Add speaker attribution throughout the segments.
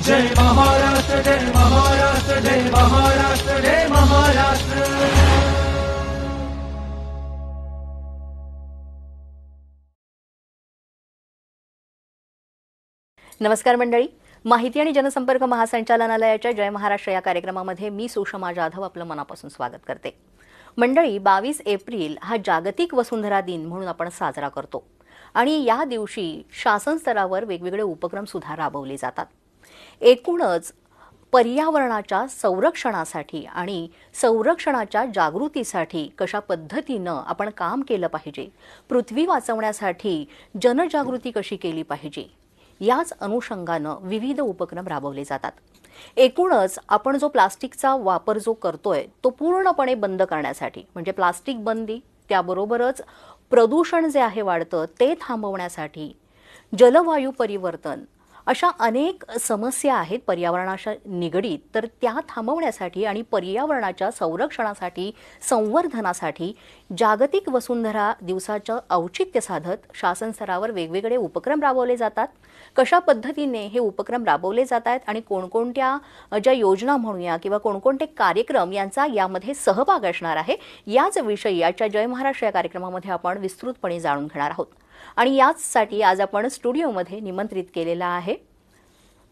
Speaker 1: जय महाराष्ट्र, जय महाराष्ट्र, जय महाराष्ट्र, जय महाराष्ट्र.
Speaker 2: नमस्कार मंडळी, माहिती आणि जनसंपर्क महासंचालनालयाच्या जय महाराष्ट्र या कार्यक्रमामध्ये मी सुषमा जाधव आपलं मनापासून स्वागत करते. मंडळी, 22 एप्रिल हा जागतिक वसुंधरा दिन म्हणून आपण साजरा करतो आणि या दिवशी शासन स्तरावर वेगवेगळे उपक्रम सुद्धा राबवले जातात. एकूणच पर्यावरणाच्या संरक्षणासाठी आणि संरक्षणाच्या जागृतीसाठी कशा पद्धतीनं आपण काम केलं पाहिजे, पृथ्वी वाचवण्यासाठी जनजागृती कशी केली पाहिजे, याच अनुषंगानं विविध उपक्रम राबवले जातात. एकूणच आपण जो प्लास्टिकचा वापर जो करतोय तो पूर्णपणे बंद करण्यासाठी, म्हणजे प्लास्टिक बंदी, त्याबरोबरच प्रदूषण जे आहे वाढतं ते थांबवण्यासाठी, जलवायू परिवर्तन, अशा अनेक समस्या आहेत पर्यावरणाशी निगडीत, तर त्या थांबवण्यासाठी आणि पर्यावरणाच्या संरक्षणासाठी, संवर्धनासाठी जागतिक वसुंधरा दिवसाचं औचित्य साधत शासन स्तरावर वेगवेगळे उपक्रम राबवले जातात. कशा पद्धतीने हे उपक्रम राबवले जात आहेत आणि कोणकोणत्या ज्या योजना म्हणूया किंवा कोणकोणते कार्यक्रम यांचा यामध्ये सहभाग असणार आहे, याच विषयी आजच्या जय महाराष्ट्र या कार्यक्रमामध्ये आपण विस्तृतपणे जाणून घेणार आहोत. आणि याचसाठी आज आपण स्टुडिओमध्ये निमंत्रित केलेला आहे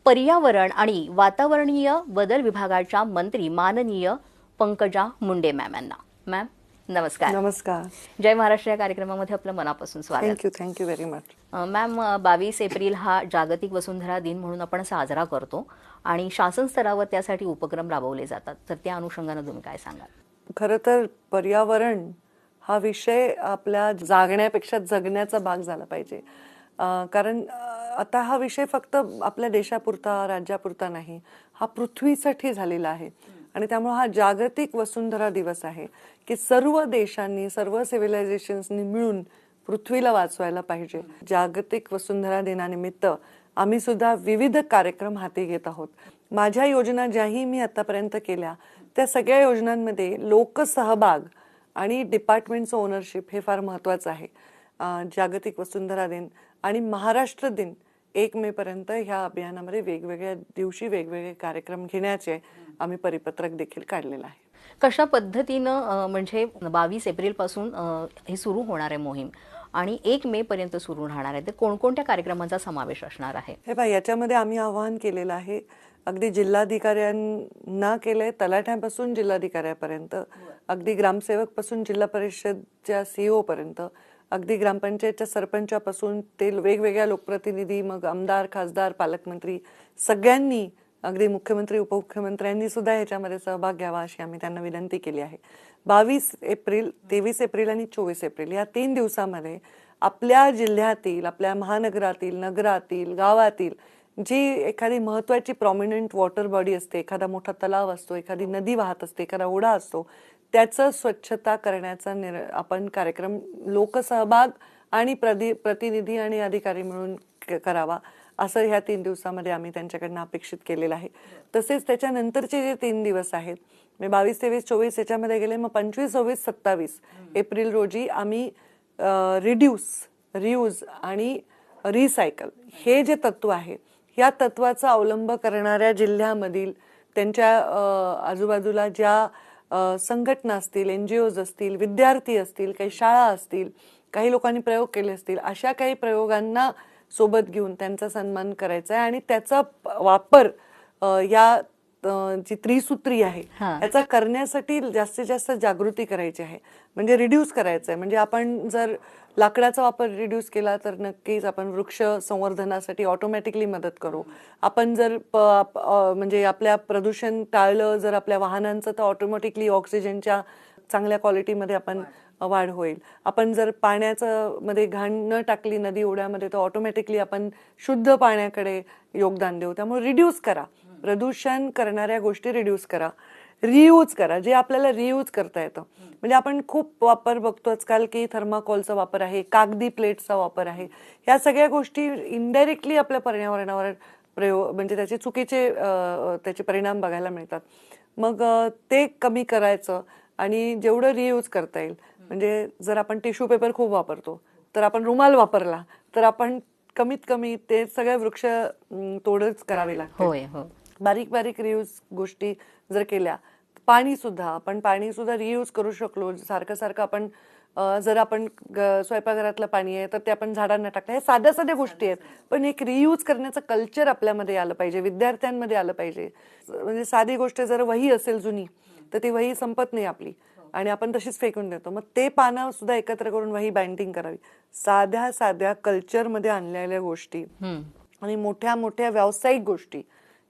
Speaker 2: पर्यावरण आणि वातावरणीय बदल विभागाच्या मंत्री माननीय पंकजा मुंडे मॅम यांना. मॅम नमस्कार.
Speaker 3: नमस्कार.
Speaker 2: जय महाराष्ट्र या कार्यक्रमामध्ये आपलं मनापासून स्वागत.
Speaker 3: Thank you very much.
Speaker 2: Ma'am, 22 April हा जागतिक वसुंधरा दिन म्हणून आपण साजरा करतो आणि शासन स्तरावर त्यासाठी उपक्रम राबवले जातात, तर त्या अनुषंगाने तुम्ही काय सांगाल?
Speaker 3: खरं तर पर्यावरण हा विषय आपल्या जागण्यापेक्षा जगण्याचा भाग झाला पाहिजे. कारण आता हा विषय फक्त आपल्या देशापुरता, राज्यापुरता नाही, हा पृथ्वीसाठी झालेला आहे. आणि त्यामुळे हा जागतिक वसुंधरा दिवस आहे की सर्व देशांनी, सर्व सिव्हिलायझेशन्सनी मिळून पृथ्वीला वाचवायला पाहिजे. जागतिक वसुंधरा दिनानिमित्त आम्ही सुद्धा विविध कार्यक्रम हाती घेत आहोत. माझ्या योजना ज्याही मी आतापर्यंत केल्या त्या सगळ्या योजनांमध्ये लोकसहभाग आणि डिपार्टमेंटचं ओनरशिप हे फार महत्त्वाचं आहे. जागतिक वसुंधरा दिन आणि महाराष्ट्र दिन 1 मे पर्यंत ह्या अभियानामध्ये वेगवेगळ्या दिवशी वेगवेगळे कार्यक्रम घेण्याचे आम्ही परिपत्रक देखील काढलेलं आहे.
Speaker 2: कशा पद्धतीनं म्हणजे 22 एप्रिल पासून हे सुरू होणार आहे मोहीम आणि 1 मे पर्यंत सुरू राहणार आहे, तर कोणकोणत्या कार्यक्रमांचा समावेश असणार आहे?
Speaker 3: हे पहा, याच्यामध्ये आम्ही आवाहन केलेलं आहे, अगदी जिल्हाधिकाऱ्यांना केलंय, तलाठ्यापासून जिल्हाधिकाऱ्यापर्यंत, अगदी ग्रामसेवक पासून जिल्हा परिषदच्या CEO पर्यंत, अगदी ग्रामपंचायतच्या सरपंचापासून ते वेगवेगळ्या लोकप्रतिनिधी, मग आमदार, खासदार, पालकमंत्री, सगळ्यांनी, अगदी मुख्यमंत्री, उपमुख्यमंत्र्यांनी सुद्धा ह्याच्यामध्ये सहभाग घ्यावा अशी आम्ही त्यांना विनंती केली आहे. 22 एप्रिल, 23 एप्रिल आणि 24 एप्रिल या 3 दिवसामध्ये आपल्या जिल्ह्यातील, आपल्या महानगरातील, नगरातील, गावातील जी एखादी महत्त्वाची प्रॉमिनंट वॉटर बॉडी असते, एखादा मोठा तलाव असतो, एखादी नदी वाहत असते, एखादा ओढा असतो, त्याचं स्वच्छता करण्याचा आपण कार्यक्रम लोकसहभाग आणि प्रतिनिधी आणि अधिकारी मिळून करावा असं ह्या 3 दिवसामध्ये आम्ही त्यांच्याकडनं अपेक्षित केलेलं आहे. तसेच त्याच्यानंतरचे जे 3 दिवस आहेत, 22, 23, 24 याच्यामध्ये गेले, मग 25, 26, 27 एप्रिल रोजी आम्ही रिड्यूस, रियूज आणि रिसायकल हे जे तत्व आहे, या तत्वाचा अवलंब करणाऱ्या जिल्ह्यामधील त्यांच्या आजूबाजूला ज्या संघटना असतील, NGOs असतील, विद्यार्थी असतील, काही शाळा असतील, काही लोकांनी प्रयोग केले असतील, अशा काही प्रयोगांना सोबत घेऊन त्यांचा सन्मान करायचा आहे आणि त्याचा वापर या जी त्रिसूत्री आहे याचा करण्यासाठी जास्तीत जास्त जागृती करायची आहे. म्हणजे रिड्यूस करायचं आहे. म्हणजे आपण जर लाकडाचा वापर रिड्यूस केला तर नक्कीच आपण वृक्ष संवर्धनासाठी ऑटोमॅटिकली मदत करू. आपण जर म्हणजे आपल्या प्रदूषण टाळलं जर आपल्या वाहनांचं, तर ऑटोमॅटिकली ऑक्सिजनच्या चांगल्या क्वालिटीमध्ये आपण वाढ होईल. आपण जर पाण्याचं मध्ये घाण न टाकली नदी ओढ्यामध्ये, तर ऑटोमॅटिकली आपण शुद्ध पाण्याकडे योगदान देऊ. त्यामुळे रिड्यूस करा, प्रदूषण करणाऱ्या गोष्टी रिड्यूस करा, रियूज करा, जे आपल्याला रियूज करता येतं. म्हणजे आपण खूप वापर बघतो आजकाल की थर्माकोलचा वापर आहे, कागदी प्लेट्सचा वापर आहे, ह्या सगळ्या गोष्टी इनडायरेक्टली आपल्या पर्यावरणावर म्हणजे त्याचे चुकीचे त्याचे परिणाम बघायला मिळतात. मग ते कमी करायचं आणि जेवढं रियूज करता येईल, म्हणजे जर आपण टिश्यू पेपर खूप वापरतो तर आपण रुमाल वापरला तर आपण कमीत कमी ते सगळे वृक्ष तोडच करावे लागते.
Speaker 2: होय हो.
Speaker 3: बारीक बारीक रियूज गोष्टी जर केल्या, पाणी सुद्धा रियूज करू शकलो. सारखं सारखं आपण जर आपण स्वयंपाकघरातलं पाणी आहे तर ते आपण झाडांना टाकलं, हे साध्या साध्या गोष्टी आहेत, पण एक रियूज करण्याचं कल्चर आपल्यामध्ये आलं पाहिजे, विद्यार्थ्यांमध्ये आलं पाहिजे. म्हणजे साधी गोष्ट जर वही असेल जुनी तर ती वही संपत नाही आपली आणि आपण तशीच फेकून देतो. मग ते पानं सुद्धा एकत्र करून वही बाइंडिंग करावी. साध्या साध्या कल्चरमध्ये आणलेल्या गोष्टी आणि मोठ्या मोठ्या व्यावसायिक गोष्टी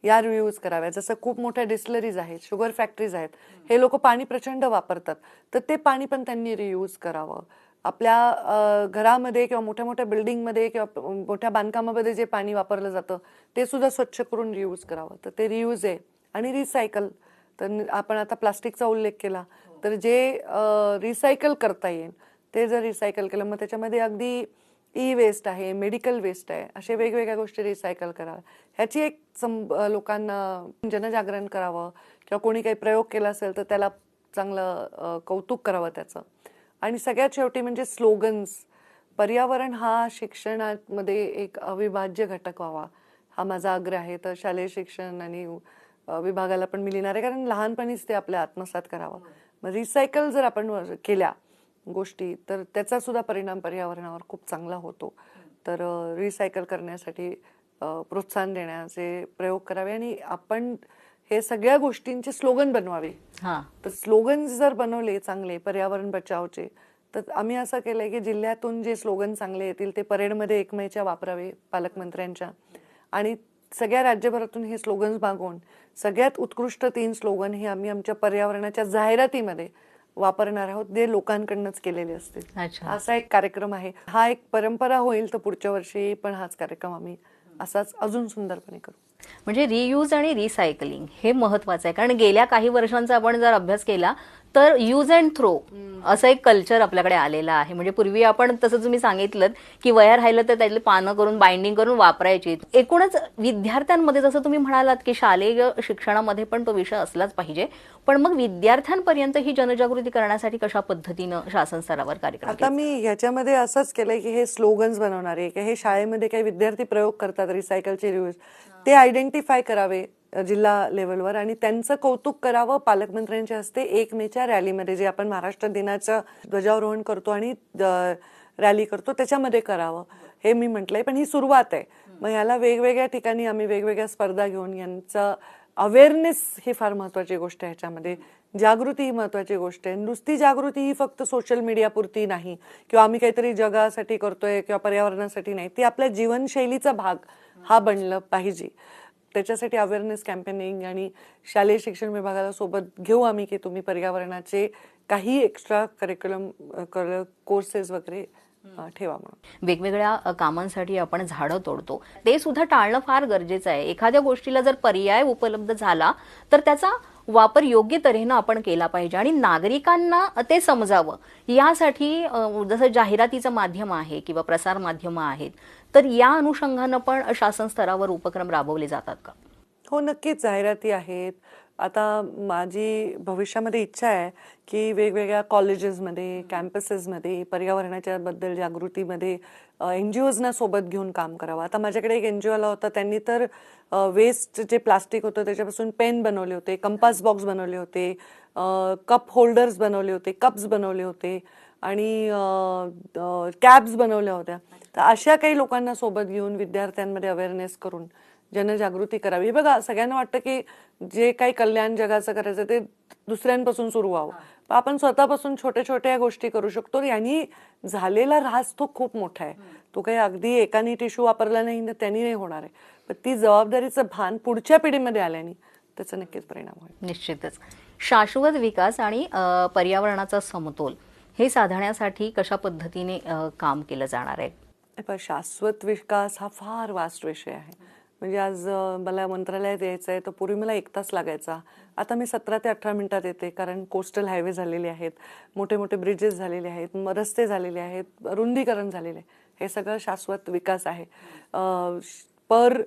Speaker 3: या रियूज कराव्या. जसं खूप मोठ्या डिस्टिलरीज आहेत, शुगर फॅक्टरीज आहेत, हे लोक पाणी प्रचंड वापरतात, तर ते पाणी पण त्यांनी रियूज करावं. आपल्या घरामध्ये किंवा मोठ्या मोठ्या बिल्डिंगमध्ये किंवा मोठ्या बांधकामामध्ये जे पाणी वापरलं जातं ते सुद्धा स्वच्छ करून रियूज करावं. तर ते रियूज आहे. आणि रिसायकल, तर आपण आता प्लास्टिकचा उल्लेख केला, तर जे रिसायकल करता येईल ते जर रिसायकल केलं, मग त्याच्यामध्ये अगदी ई वेस्ट आहे, मेडिकल वेस्ट आहे, असे वेगवेगळ्या गोष्टी रिसायकल कराव्या. ह्याची एक लोकांना जनजागरण करावं किंवा कोणी काही प्रयोग केला असेल तर त्याला चांगलं कौतुक करावं त्याचं. आणि सगळ्यात शेवटी म्हणजे स्लोगन्स. पर्यावरण हा शिक्षणामध्ये एक अविभाज्य घटक व्हावा, हा माझा आग्रह आहे. तर शालेय शिक्षण आणि विभागाला पण मी लिहिणार आहे, कारण लहानपणीच ते आपल्या आत्मसात करावं. मग रिसायकल जर आपण केल्या गोष्टी तर त्याचा सुद्धा परिणाम पर्यावरणावर खूप चांगला होतो. तर रिसायकल करण्यासाठी प्रोत्साहन देण्याचे प्रयोग करावे आणि आपण हे सगळ्या गोष्टींचे स्लोगन बनवावे. तर स्लोगन्स जर बनवले चांगले पर्यावरण बचावचे, तर आम्ही असं केलंय की जिल्ह्यातून जे स्लोगन चांगले येतील ते परेडमध्ये 1 मेच्या वापरावे पालकमंत्र्यांच्या, आणि सगळ्या राज्यभरातून हे स्लोगन्स मागवून सगळ्यात उत्कृष्ट 3 स्लोगन हे आम्ही आमच्या पर्यावरणाच्या जाहिरातीमध्ये वापरणार आहोत, जे लोकांकडूनच केलेले असतील. असा एक कार्यक्रम आहे. हा एक परंपरा होईल, तर पुढच्या वर्षी पण हाच कार्यक्रम आम्ही असाच अजून सुंदरपणे करू.
Speaker 2: म्हणजे रियूज आणि रिसायकलिंग हे महत्वाचं आहे, कारण गेल्या काही वर्षांचा आपण जर अभ्यास केला तर यूज अँड थ्रो असं एक कल्चर आपल्याकडे आलेलं आहे. म्हणजे पूर्वी आपण तसं तुम्ही सांगितलं की वया राहिलं तर त्यातले पानं करून बाइंडिंग करून वापरायची. एकूणच विद्यार्थ्यांमध्ये जसं तुम्ही म्हणालात की शालेय शिक्षणामध्ये पण तो विषय असलाच पाहिजे, पण मग विद्यार्थ्यांपर्यंत ही जनजागृती करण्यासाठी कशा पद्धतीनं शासन स्तरावर कार्यक्रम?
Speaker 3: आता मी ह्याच्यामध्ये असंच केलंय की हे स्लोगन्स बनवणार आहे, की हे शाळेमध्ये काही विद्यार्थी प्रयोग करतात रिसायकलचे रियूज, ते आयडेंटिफाय करावे जिल्हा लेवलवर आणि त्यांचं कौतुक करावं पालकमंत्र्यांच्या हस्ते 1 मेच्या रॅलीमध्ये, जे आपण महाराष्ट्र दिनाचं ध्वजारोहण करतो आणि रॅली करतो त्याच्यामध्ये करावं, हे मी म्हटलंय. पण ही सुरुवात आहे. मग ह्याला वेगवेगळ्या ठिकाणी आम्ही वेगवेगळ्या स्पर्धा घेऊन यांचा अवेअरनेस ही फार महत्वाची गोष्ट आहे. ह्याच्यामध्ये जागृती ही महत्वाची गोष्ट आहे. नुसती जागृती ही फक्त सोशल मीडिया पुरती नाही किंवा आम्ही काहीतरी जगासाठी करतोय किंवा पर्यावरणासाठी नाही, ती आपल्या जीवनशैलीचा भाग हा बनलं पाहिजे. त्याच्यासाठी अवेअरनेस कॅम्पेनिंग आणि शालेय शिक्षण विभागाला सोबत घेऊ आम्ही की तुम्ही पर्यावरणाचे काही एक्स्ट्रा करिक्युलम कोर्सेस वगैरे ठेवा म्हणून.
Speaker 2: वेगवेगळ्या कामांसाठी आपण झाडं तोडतो, ते सुद्धा टाळणं फार गरजेचं आहे. एखाद्या गोष्टीला जर पर्याय उपलब्ध झाला तर त्याचा वापर योग्य तऱ्हेनं आपण केला पाहिजे आणि नागरिकांना ते समजावं. यासाठी जसं जाहिरातीचं माध्यम आहे किंवा प्रसार माध्यमं आहेत, तर या अनुषंगानं पण शासन स्तरावर उपक्रम राबवले जातात का?
Speaker 3: हो, नक्कीच जाहिराती आहेत. आता माझी भविष्यामध्ये इच्छा आहे की वेगवेगळ्या कॉलेजेसमध्ये, कॅम्पसेसमध्ये पर्यावरणाच्या बद्दल जागृतीमध्ये NGOजना सोबत घेऊन काम करावं. आता माझ्याकडे एक NGO आला होता, त्यांनी तर वेस्ट जे प्लास्टिक होतं त्याच्यापासून पेन बनवले होते, कंपास बॉक्स बनवले होते, कप होल्डर्स बनवले होते, कप्स बनवले होते आणि कॅब्स बनवल्या होत्या. तर अशा काही लोकांना सोबत घेऊन विद्यार्थ्यांमध्ये अवेअरनेस करून जनजागृती करावी. बघा, सगळ्यांना वाटतं की जे काही कल्याण जगाचं करायचं ते दुसऱ्यांपासून सुरू व्हावं, पण आपण स्वतःपासून छोट्या छोट्या गोष्टी करू शकतो. यांनी झालेला ऱ्हास तो खूप मोठा आहे. तो काही अगदी एकाने टिश्यू वापरला नाही ना त्यांनी नाही होणार आहे, पण ती जबाबदारीचं भान पुढच्या पिढीमध्ये आल्याने त्याचा नक्कीच परिणाम होईल.
Speaker 2: निश्चितच. शाश्वत विकास आणि पर्यावरणाचा समतोल हे साधण्यासाठी कशा पद्धतीने काम केलं जाणार आहे?
Speaker 3: शाश्वत विकास हा फार वास्ट विषय आहे. म्हणजे आज मला मंत्रालयात यायचं आहे तर पूर्वी मला 1 तास लागायचा, आता मी 17 ते 18 मिनिटात येते, कारण कोस्टल हायवे झालेले आहेत, मोठे मोठे ब्रिजेस झालेले आहेत, रस्ते झालेले आहेत, रुंदीकरण झालेले आहे. हे सगळं शाश्वत विकास आहे. पर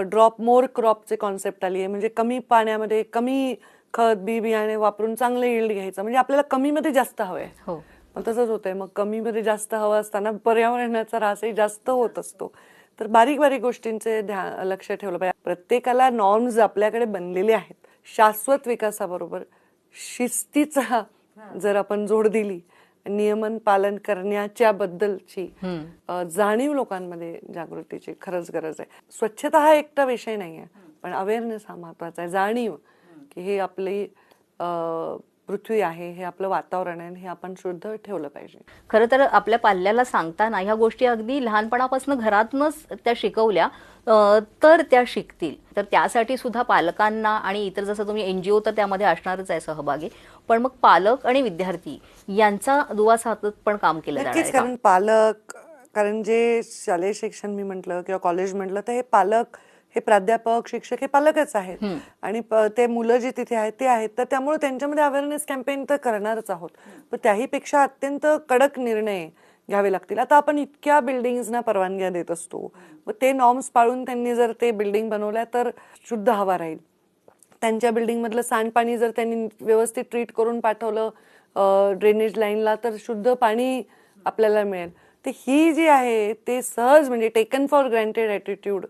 Speaker 3: ड्रॉप मोर क्रॉपचे कॉन्सेप्ट आली आहे. म्हणजे कमी पाण्यामध्ये कमी खत बियाणे वापरून चांगलं यील्ड घ्यायचं. म्हणजे आपल्याला कमीमध्ये जास्त हवं आहे. पण तसंच होतंय, मग कमीमध्ये जास्त हवं असताना पर्यावरणाचा ऱ्हासही जास्त होत असतो. तर बारीक बारीक गोष्टींचे लक्ष ठेवलं पाहिजे. प्रत्येकाला नॉर्म्स आपल्याकडे बनलेले आहेत. शाश्वत विकासाबरोबर शिस्तीचा जर आपण जोड दिली, नियमन पालन करण्याच्या बद्दलची जाणीव लोकांमध्ये जागृतीची खरंच गरज आहे. स्वच्छता हा एकटा विषय नाहीये, पण अवेअरनेस हा महत्वाचा आहे. जाणीव की हे आपली पृथ्वी आहे, हे आपलं वातावरण आहे, हे आपण शुद्ध ठेवलं पाहिजे.
Speaker 2: खरं तर आपल्या पाल्याला सांगताना ह्या गोष्टी अगदी लहानपणापासून घरातूनच त्या शिकवल्या तर त्या शिकतील. तर त्यासाठी सुद्धा पालकांना आणि इतर जसं तुम्ही NGO तर त्यामध्ये असणारच आहे सहभागी, पण मग पालक आणि विद्यार्थी यांचा दुवा साधत पण काम केलं जाणार
Speaker 3: नक्कीच.
Speaker 2: आहे.
Speaker 3: कारण जे शालेय शिक्षण मी म्हटलं किंवा कॉलेज म्हटलं तर हे पालक, हे प्राध्यापक, शिक्षक हे पालकच आहेत आणि ते मुलं जी तिथे आहेत ते आहेत. तर त्यामुळे त्यांच्यामध्ये अवेअरनेस कॅम्पेन तर करणारच आहोत, पण त्याही पेक्षा अत्यंत कडक निर्णय घ्यावे लागतील. आता आपण इतक्या बिल्डिंग्सना परवानग्या देत असतो, व ते नॉर्म्स पाळून त्यांनी जर ते बिल्डिंग बनवल्या तर शुद्ध हवा राहील. त्यांच्या बिल्डिंग मधलं सांडपाणी जर त्यांनी व्यवस्थित ट्रीट करून पाठवलं ड्रेनेज लाईनला तर शुद्ध पाणी आपल्याला मिळेल. तर ही जी आहे ते सहज म्हणजे टेकन फॉर ग्रँटेड ॲटिट्यूड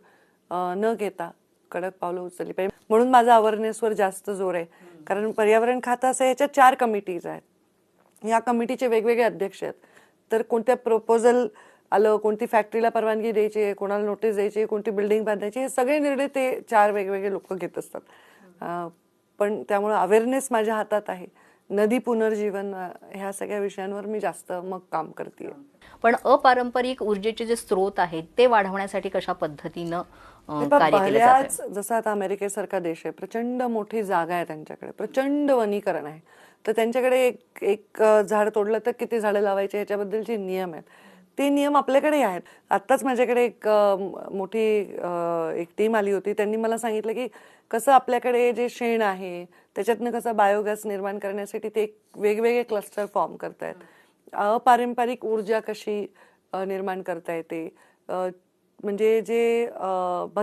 Speaker 3: न घेता कडक पावलं उचलली पाहिजे. म्हणून माझा अवेअरनेसवर जास्त जोर आहे. कारण पर्यावरण खातं असं याच्यात 4 कमिटीज आहेत. या कमिटीचे वेगवेगळे अध्यक्ष आहेत. तर कोणत्या प्रपोजल आलं, कोणती फॅक्टरीला परवानगी द्यायची, कोणाला नोटीस द्यायची, कोणती बिल्डिंग बांधायची, हे सगळे निर्णय ते 4 वेगवेगळे लोक घेत असतात. पण त्यामुळे अवेअरनेस माझ्या हातात आहे. नदी पुनर्जीवन ह्या सगळ्या विषयांवर मी जास्त मग काम करते.
Speaker 2: पण अपारंपरिक ऊर्जेचे जे स्रोत आहेत ते वाढवण्यासाठी कशा पद्धतीनं कार्य केलं जातं?
Speaker 3: जसं आता अमेरिकेसारखा देश आहे, प्रचंड मोठी जागा आहे त्यांच्याकडे, प्रचंड वनीकरण आहे. तर त्यांच्याकडे एक झाड तोडलं तर किती झाडं लावायचे ह्याच्याबद्दलचे नियम आहेत. ते नियम आपल्याकडे आहेत. आत्ताच माझ्याकडे एक मोठी एक टीम आली होती. त्यांनी मला सांगितलं की कसं आपल्याकडे जे शेण आहे त्याच्यातनं कसं बायोगॅस निर्माण करण्यासाठी ते वेगवेगळे क्लस्टर फॉर्म करतायत. अपारंपरिक ऊर्जा कशी निर्माण करता येते, म्हणजे जे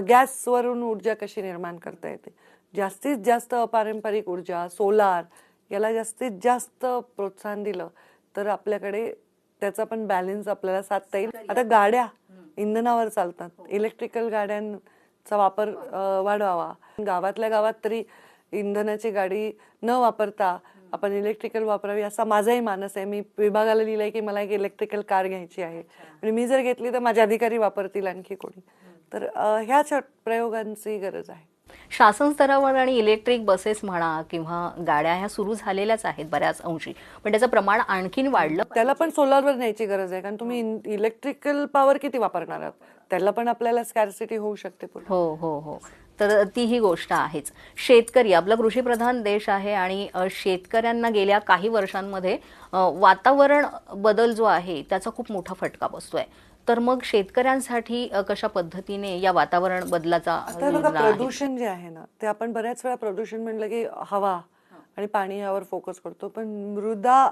Speaker 3: गॅसवरून ऊर्जा कशी निर्माण करता येते. जास्तीत जास्त अपारंपरिक ऊर्जा, सोलार याला जास्तीत जास्त प्रोत्साहन दिलं तर आपल्याकडे त्याचा पण बॅलन्स आपल्याला साधता येईल. आता गाड्या इंधनावर चालतात, इलेक्ट्रिकल गाड्यांचा वापर वाढवावा. गावातल्या गावात तरी इंधनाची गाडी न वापरता आपण इलेक्ट्रिकल वापरावी असा माझाही मानस आहे. मी विभागाला लिहिलंय की मला एक इलेक्ट्रिकल कार घ्यायची आहे आणि मी जर घेतली तर माझे अधिकारी वापरतील आणखी कोणी. तर ह्या प्रयोगांची गरज आहे.
Speaker 2: शासन स्तरावर आणि इलेक्ट्रिक बसेस म्हणा किंवा गाड्या ह्या सुरू झालेल्याच आहेत बऱ्याच अंशी, पण त्याचं प्रमाण आणखीन वाढलं.
Speaker 3: त्याला पण सोलारवर न्यायची गरज आहे, कारण तुम्ही इलेक्ट्रिकल पॉवर किती वापरणार आहात, त्याला पण आपल्याला स्कॅर्सिटी होऊ शकते.
Speaker 2: हो हो हो. तर ती ही गोष्ट आहेच. शेतकरी आपला कृषीप्रधान देश आहे आणि शेतकऱ्यांना गेल्या काही वर्षांमध्ये वातावरण बदल जो आहे त्याचा खूप मोठा फटका बसतोय. तर मग शेतकऱ्यांसाठी कशा पद्धतीने या वातावरण बदलाचा
Speaker 3: प्रदूषण जे आहे ना, ते आपण बऱ्याच वेळा प्रदूषण म्हणलं की हवा आणि पाणी यावर फोकस करतो, पण मृदा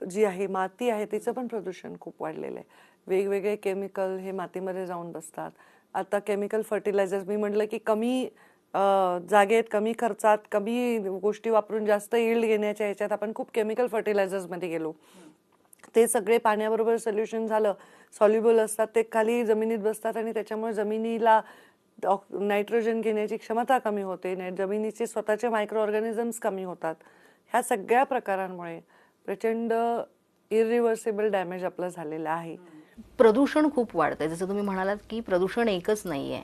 Speaker 3: जी आहे, माती आहे, तिचं पण प्रदूषण खूप वाढलेलं आहे. वेगवेगळे केमिकल हे मातीमध्ये जाऊन बसतात. आता केमिकल फर्टिलायझर्स मी म्हटलं की कमी जागेत, कमी खर्चात, कमी गोष्टी वापरून जास्त यील्ड घेण्याच्या ह्याच्यात आपण खूप केमिकल फर्टिलायझर्समध्ये गेलो. ते सगळे पाण्याबरोबर सोल्युशन झालं, सॉल्युबल असतात, ते खाली जमिनीत बसतात आणि त्याच्यामुळे जमिनीला नायट्रोजन घेण्याची क्षमता कमी होते, जमिनीचे स्वतःचे मायक्रो ऑर्गॅनिझम्स कमी होतात. ह्या सगळ्या प्रकारांमुळे प्रचंड इरिव्हर्सिबल डॅमेज आपलं झालेलं आहे.
Speaker 2: प्रदूषण खूप वाढतंय. जसं तुम्ही म्हणालात की प्रदूषण एकच नाहीये.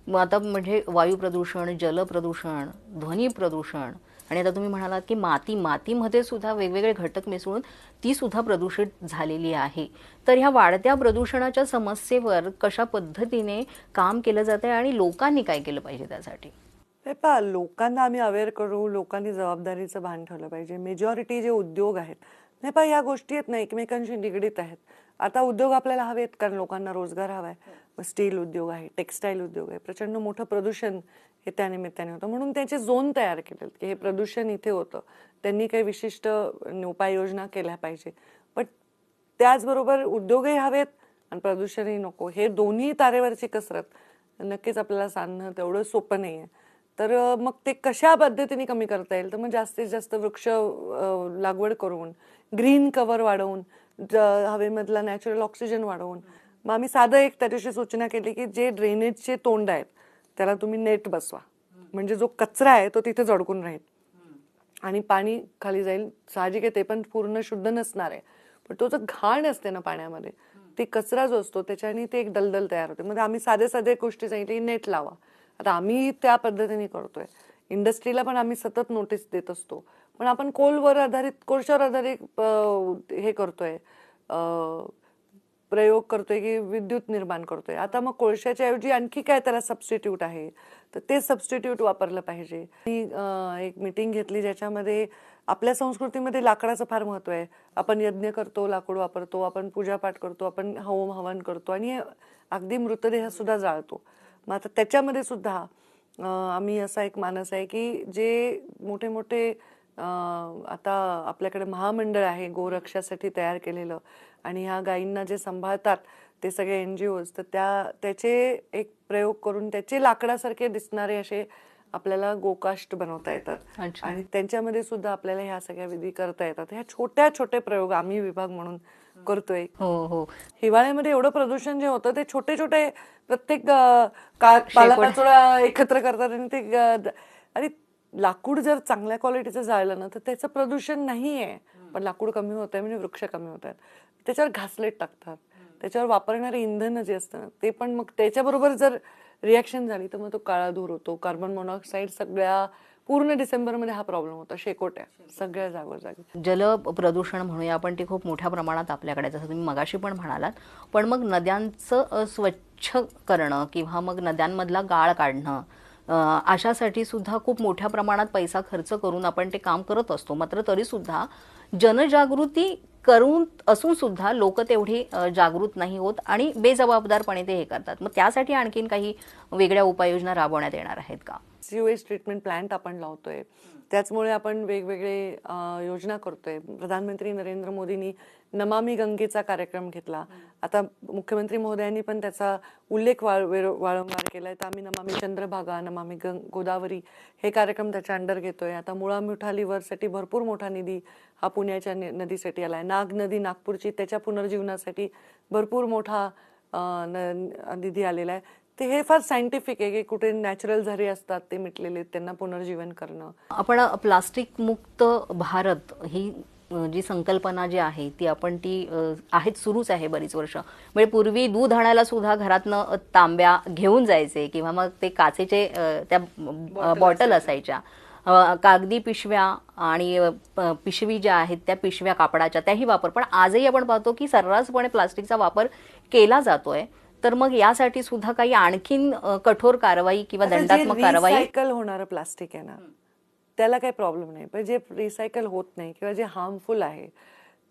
Speaker 2: मग आता म्हणजे वायू प्रदूषण, जल प्रदूषण, ध्वनी प्रदूषण आणि आता तुम्ही म्हणालात की मातीमध्ये सुद्धा वेगवेगळे घटक मिसळून ती सुद्धा प्रदूषित झालेली आहे. तर ह्या वाढत्या प्रदूषणाच्या समस्येवर कशा पद्धतीने काम केलं जात आहे आणि लोकांनी काय केलं पाहिजे त्यासाठी?
Speaker 3: लोकांना आम्ही अवेअर करू, लोकांनी जबाबदारीचं भान ठेवलं पाहिजे. मेजॉरिटी जे उद्योग आहेत ह्या गोष्टी आहेत ना एकमेकांशी निगडीत आहेत. आता उद्योग आपल्याला हवेत कारण लोकांना रोजगार हवाय. स्टील उद्योग आहे, टेक्स्टाईल उद्योग आहे, प्रचंड मोठं प्रदूषण हे त्यानिमित्ताने होतं. म्हणून त्याचे झोन तयार केले की हे प्रदूषण इथे होतं, त्यांनी काही विशिष्ट उपाययोजना केल्या पाहिजे. पण त्याचबरोबर उद्योगही हवेत आणि प्रदूषणही नको. हे दोन्ही तारेवरची कसरत नक्कीच आपल्याला सांगणं तेवढं सोपं नाहीये. तर मग ते कशा पद्धतीने कमी करता येईल, तर मग जास्तीत जास्त वृक्ष लागवड करून, ग्रीन कव्हर वाढवून, हवेमधला नॅचरल ऑक्सिजन वाढवून, मग आम्ही साधं एक त्या दिवशी सूचना केली की जे ड्रेनेजचे तोंड आहेत त्याला तुम्ही नेट बसवा, म्हणजे जो कचरा आहे तो तिथे अडकून राहील आणि पाणी खाली जाईल. साहजिक आहे ते पण पूर्ण शुद्ध नसणार आहे, पण तो जो घाण असते ना पाण्यामध्ये, ती कचरा जो असतो त्याच्याने ते एक दलदल तयार होते. म्हणजे आम्ही साधे साधे गोष्टी सांगितली, नेट लावा. आता आम्ही त्या पद्धतीने करतोय. इंडस्ट्रीला पण आम्ही सतत नोटीस देत असतो, पण आपण कोळशावर आधारित हे करतोय, प्रयोग करतोय की विद्युत निर्माण करतोय. आता मग कोळशाच्या ऐवजी आणखी काय त्याला सबस्टिट्यूट आहे, तर ते सबस्टिट्यूट वापरलं पाहिजे. मी एक मीटिंग घेतली ज्याच्यामध्ये आपल्या संस्कृतीमध्ये लाकडाचं फार महत्व आहे. आपण यज्ञ करतो, लाकूड वापरतो, आपण पूजापाठ करतो, आपण होम हवन करतो आणि अगदी मृतदेह सुद्धा जाळतो. मग आता त्याच्यामध्ये सुद्धा आम्ही असा एक मानस आहे की जे मोठे मोठे आता आपल्याकडे महामंडळ आहे गोरक्षासाठी तयार केलेलं, आणि ह्या गायींना जे सांभाळतात ते सगळे NGOs, तर त्याचे एक प्रयोग करून त्याचे लाकडासारखे दिसणारे असे आपल्याला गोकाष्ट बनवता येतात आणि त्यांच्यामध्ये सुद्धा आपल्याला ह्या सगळ्या विधी करता येतात. ह्या छोट्या छोटे प्रयोग आम्ही विभाग म्हणून करतोय.
Speaker 2: हो.
Speaker 3: हिवाळ्यामध्ये एवढं प्रदूषण जे होतं ते छोटे छोटे प्रत्येक पालापाचोळा एकत्र करतात आणि ते आणि लाकूड जर चांगल्या क्वालिटीचं जाळलं ना तर त्याचं प्रदूषण नाहीये, पण लाकूड कमी होत आहे म्हणजे वृक्ष कमी होत आहेत. त्याच्यावर घासलेट टाकतात, त्याच्यावर वापरणारे इंधन जे असतं ते पण मग त्याच्याबरोबर जर रिॲक्शन झाली तर मग तो काळा धूर होतो, कार्बन मोनॉक्साईड. सगळ्या पूर्ण डिसेंबरमध्ये हा प्रॉब्लेम होता, शेकोट्या सगळ्या जागोजागी.
Speaker 2: जल प्रदूषण म्हणूया आपण, ते खूप मोठ्या प्रमाणात आपल्याकडे, जसं तुम्ही मगाशी पण म्हणालात. पण मग नद्यांचं स्वच्छ करणं किंवा मग नद्यांमधला गाळ काढणं, अशासाठी सुद्धा खूप मोठ्या प्रमाणात पैसा खर्च करून आपण ते काम करत असतो. मात्र तरी सुद्धा जनजागृती करून असून सुद्धा लोक तेवढी जागृत नाही होत आणि बेजबाबदारपणे ते हे करतात. मग त्यासाठी आणखीन काही वेगळ्या उपाययोजना राबवण्यात येणार आहेत का?
Speaker 3: सीवेज ट्रीटमेंट प्लांट आपण लावतोय, त्याचमुळे आपण वेगवेगळे योजना करतोय. प्रधानमंत्री नरेंद्र मोदींनी नमामि गंगेचा कार्यक्रम घेतला. आता मुख्यमंत्री महोदयांनी पण त्याचा उल्लेख वारंवार केलाय. तर आम्ही नमामि चंद्रभागा, नमामि गोदावरी हे कार्यक्रम त्याच्या अंडर घेतोय. आता मुळा मुठा लिव्हरसाठी भरपूर मोठा निधी हा पुण्याच्या नदीसाठी आलाय. नाग नदी नागपूरची, त्याच्या पुनर्जीवनासाठी भरपूर मोठा निधी आलेला आहे. ते हे फार सायंटिफिक आहे की कुठे नॅचरल झरे असतात ते मिटलेले, त्यांना पुनर्जीवन करणं.
Speaker 2: आपण प्लास्टिक मुक्त भारत ही जी संकल्पना जी आहे ती आपण आहेच, सुरूच आहे बरीच वर्ष. म्हणजे पूर्वी दूध आणायला सुद्धा घरातनं तांब्या घेऊन जायचे किंवा मग ते काचेचे त्या बॉटल असायच्या. कागदी पिशव्या आणि पिशवी ज्या आहेत त्या पिशव्या कापडाच्या त्याही वापर. पण आजही आपण पाहतो की सर्रासपणे प्लास्टिकचा वापर केला जातोय. तर मग यासाठी सुद्धा काही आणखीन कठोर कारवाई किंवा दंडात्मक कारवाई?
Speaker 3: रिसायकल होणारं प्लास्टिक आहे ना त्याला काही प्रॉब्लेम नाही, पण जे रिसायकल होत नाही किंवा जे हार्मफुल आहे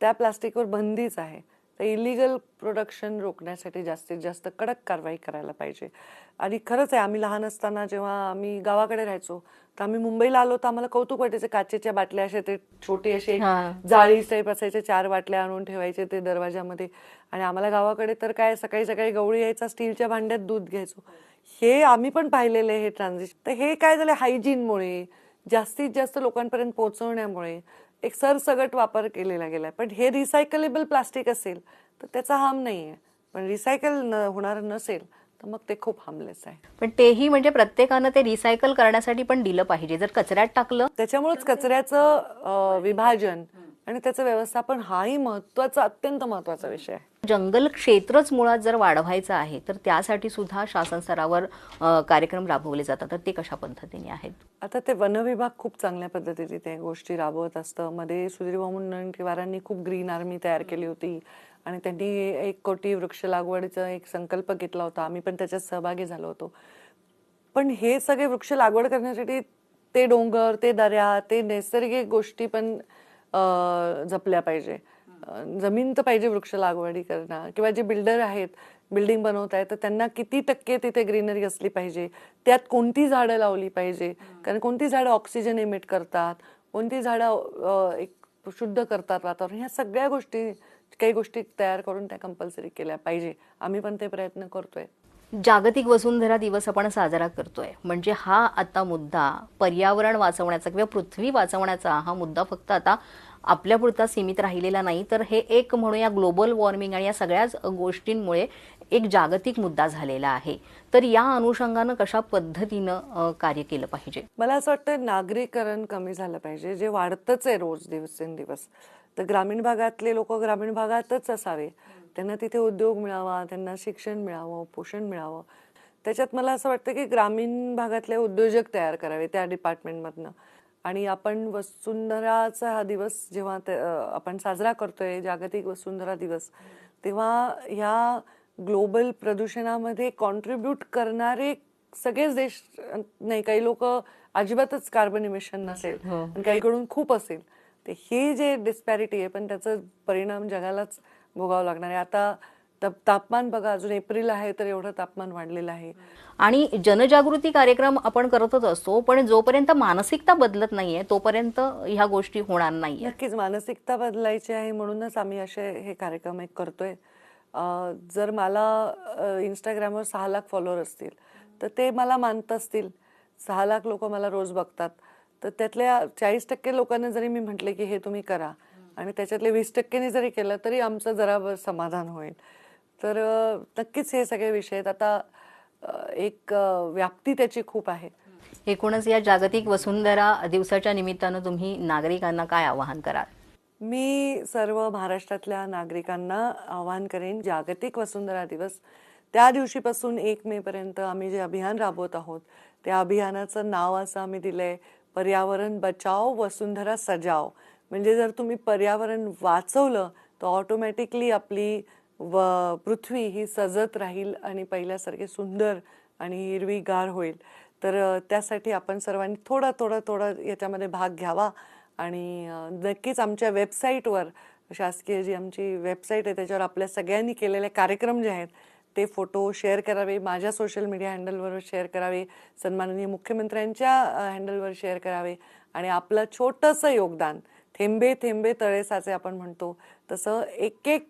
Speaker 3: त्या प्लास्टिकवर बंदीच आहे. तर इलिगल प्रोडक्शन रोखण्यासाठी जास्तीत जास्त कडक कारवाई करायला पाहिजे. आणि खरंच आहे, आम्ही लहान असताना जेव्हा आम्ही गावाकडे राहायचो तर आम्ही मुंबईला आलो तर आम्हाला कौतुक वाटायचं. काचेच्या बाटल्या असे ते छोटे असे जाळी टाईप असायचे, 4 बाटल्या आणून ठेवायचे ते दरवाजामध्ये. आणि आम्हाला गावाकडे तर काय सकाळी सकाळी गवळी यायचा, स्टीलच्या भांड्यात दूध घ्यायचो. हे आम्ही पण पाहिलेलं आहे हे ट्रान्झिशन. तर हे काय झालं, हायजीनमुळे जास्तीत जास्त लोकांपर्यंत पोहोचवण्यामुळे एक सरसगट वापर केलेला गेलाय. पण हे रिसायकलेबल प्लास्टिक असेल तर त्याचा हार्म नाहीये, पण रिसायकल होणार नसेल तर मग ते खूप हार्मलेस आहे.
Speaker 2: पण तेही म्हणजे प्रत्येकानं ते रिसायकल करण्यासाठी पण दिलं पाहिजे. जर कचऱ्यात टाकलं,
Speaker 3: त्याच्यामुळेच कचऱ्याचं विभाजन आणि त्याचं व्यवस्थापन हाही महत्वाचा, अत्यंत महत्वाचा विषय आहे.
Speaker 2: जंगल क्षेत्रच मुळात जर वाढवायचं आहे तर त्यासाठी सुद्धा शासन स्तरावर कार्यक्रम राबवले जातात. तर ते कशा पद्धतीने आहेत?
Speaker 3: आता ते वन विभाग खूप चांगल्या पद्धतीने ते गोष्टी राबवत असतं. मध्ये सुधीरभाऊ मुनगंटीवारांनी खूप ग्रीन आर्मी तयार केली होती आणि त्यांनी 1 कोटी वृक्ष लागवडीचा एक संकल्प घेतला होता. आम्ही पण त्याच्यात सहभागी झालो होतो. पण हे सगळे वृक्ष लागवड करण्यासाठी ते डोंगर, ते दऱ्या, ते नैसर्गिक गोष्टी पण जपल्या पाहिजे. जमीन तर पाहिजे वृक्ष लागवडी करणं. किंवा जे बिल्डर आहेत, बिल्डिंग बनवत आहेत, तर त्यांना किती टक्के तिथे ग्रीनरी असली पाहिजे, त्यात कोणती झाडं लावली पाहिजे, कारण कोणती झाडं ऑक्सिजन एमिट करतात, कोणती झाडं एक शुद्ध करतात वातावरण, ह्या सगळ्या गोष्टी काही गोष्टी तयार करून त्या कंपल्सरी केल्या पाहिजे. आम्ही पण ते प्रयत्न करतोय.
Speaker 2: जागतिक वसुंधरा दिवस आपण साजरा करतोय, म्हणजे हा आता मुद्दा पर्यावरण वाचवण्याचा किंवा पृथ्वी वाचवण्याचा हा मुद्दा फक्त आता आपल्यापुरता सीमित राहिलेला नाही, तर हे एक म्हणूया ग्लोबल वॉर्मिंग आणि या सगळ्याच गोष्टींमुळे एक जागतिक मुद्दा झालेला आहे. तर या अनुषंगानं कशा पद्धतीनं कार्य केलं पाहिजे?
Speaker 3: मला असं वाटतं नागरीकरण कमी झालं पाहिजे, जे वाढतच आहे रोज दिवसेंदिवस. तर ग्रामीण भागातले लोक ग्रामीण भागातच असावे, त्यांना तिथे उद्योग मिळावा, त्यांना शिक्षण मिळावं, पोषण मिळावं. त्याच्यात मला असं वाटतं की ग्रामीण भागातले उद्योजक तयार करावे त्या डिपार्टमेंटमधनं. आणि आपण वसुंधराचा हा दिवस जेव्हा आपण साजरा करतोय, जागतिक वसुंधरा दिवस, तेव्हा ह्या ग्लोबल प्रदूषणामध्ये कॉन्ट्रीब्यूट करणारे सगळेच देश नाही, काही लोक अजिबातच कार्बन इमिशन नसेल आणि काहीकडून खूप असेल. ते हे जे डिस्पॅरिटी आहे, पण त्याचा परिणाम जगालाच भोगावं लागणार आहे. आता तापमान बघा, अजून एप्रिल आहे तर एवढं तापमान वाढलेलं आहे.
Speaker 2: आणि जनजागृती कार्यक्रम आपण करतच असतो, पण जोपर्यंत मानसिकता बदलत नाहीये तोपर्यंत ह्या गोष्टी होणार नाहीये.
Speaker 3: नक्कीच मानसिकता बदलायची आहे, म्हणूनच आम्ही असे हे कार्यक्रम एक करतोय. जर मला इंस्टाग्रामवर 6 लाख फॉलोअर असतील तर ते मला मानत असतील, 6 लाख लोक मला रोज बघतात, तर त्यातल्या 40% लोकांना जरी मी म्हटले की हे तुम्ही करा आणि त्याच्यातले 20%ने जरी केलं तरी आमचं जरा समाधान होईल. तर नक्कीच हे सगळे विषय आहेत. आता एक व्याप्ती त्याची खूप आहे.
Speaker 2: एकूणच या जागतिक वसुंधरा दिवसाच्या निमित्तानं तुम्ही नागरिकांना काय आवाहन कराल?
Speaker 3: मी सर्व महाराष्ट्रातल्या नागरिकांना आवाहन करेन, जागतिक वसुंधरा दिवस त्या दिवशीपासून 1 मे पर्यंत आम्ही जे अभियान राबवत आहोत, त्या अभियानाचं नाव असं आम्ही दिलंय, पर्यावरण बचाओ वसुंधरा सजाओ. म्हणजे जर तुम्ही पर्यावरण वाचवलं तर ऑटोमॅटिकली आपली पृथ्वी ही सजत राहील आणि पहिल्यासारखे सुंदर आणि हिरवीगार होईल. तर त्यासाठी आपण सर्वांनी थोडा याच्यामध्ये भाग घ्यावा. आणि नक्कीच आमच्या वेबसाईटवर, शासकीय जी आमची वेबसाईट आहे त्याच्यावर आपल्या सगळ्यांनी केलेले कार्यक्रम जे आहेत ते फोटो शेअर करावे, माझ्या सोशल मीडिया हँडलवर शेअर करावे, सन्माननीय मुख्यमंत्र्यांच्या हँडलवर शेअर करावे. आणि आपलं छोटंसं योगदान, थेंबे थेंबे तळे साचे आपण म्हणतो तसं, एक एक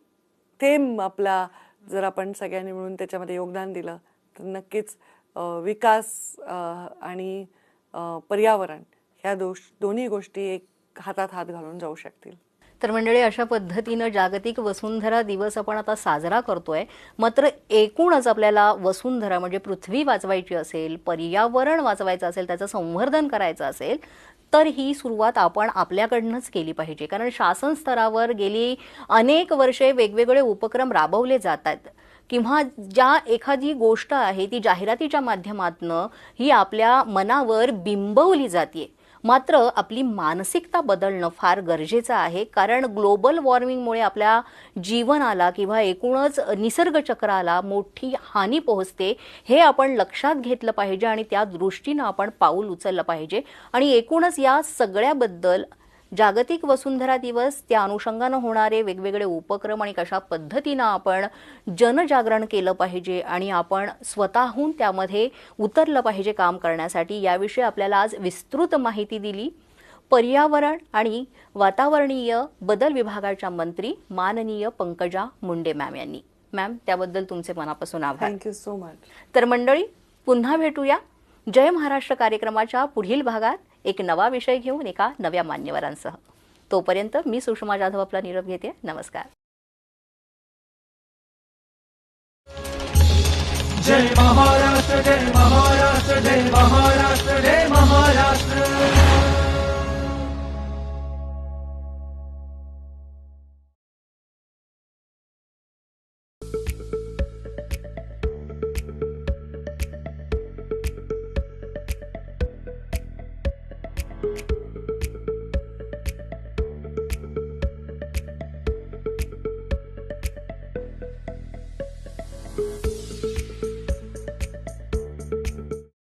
Speaker 3: थेंब आपला जर आपण सगळ्यांनी मिळून त्याच्यामध्ये योगदान दिलं तर नक्कीच विकास आणि पर्यावरण ह्या दोन्ही गोष्टी एक हातात हात घालून जाऊ शकतील.
Speaker 2: तर मंडळी, अशा पद्धतीनं जागतिक वसुंधरा दिवस आपण आता साजरा करतोय. मात्र एकूणच आपल्याला वसुंधरा म्हणजे पृथ्वी वाचवायची असेल, पर्यावरण वाचवायचं असेल, त्याचं संवर्धन करायचं असेल तर ही सुरुवात आपण आपल्याकडनंच केली पाहिजे. कारण शासन स्तरावर गेली अनेक वर्षे वेगवेगळे उपक्रम राबवले जातात किंवा ज्या एखादी गोष्ट आहे ती जाहिरातीच्या माध्यमातून ही आपल्या मनावर बिंबवली जाते. मात्र आपली मानसिकता बदलणं फार गरजेचं आहे. कारण ग्लोबल वॉर्मिंगमुळे आपल्या जीवनाला किंवा एकूणच निसर्गचक्राला मोठी हानी पोहोचते, हे आपण लक्षात घेतलं पाहिजे आणि त्या दृष्टीनं आपण पाऊल उचललं पाहिजे. आणि एकूणच या सगळ्याबद्दल जागतिक वसुंधरा दिवस, त्या अनुषंगानं होणारे वेगवेगळे उपक्रम आणि कशा पद्धतीनं आपण जनजागरण केलं पाहिजे आणि आपण स्वतःहून त्यामध्ये उतरलं पाहिजे काम करण्यासाठी, याविषयी आपल्याला आज विस्तृत माहिती दिली पर्यावरण आणि वातावरणीय बदल विभागाच्या मंत्री माननीय पंकजा मुंडे मॅम यांनी. मॅम, त्याबद्दल तुमचे मनापासून आभार.
Speaker 3: Thank you so much.
Speaker 2: तर मंडळी, पुन्हा भेटूया जय महाराष्ट्र कार्यक्रमाच्या पुढील भागात एक नवा विषय घेऊन एका नव्या मान्यवरांसह. तोपर्यंत मी सुषमा जाधव आपला निरोप घेते. नमस्कार.
Speaker 1: जय महाराष्ट्र, जय महाराष्ट्र, जय महाराष्ट्र, जय महाराष्ट्र.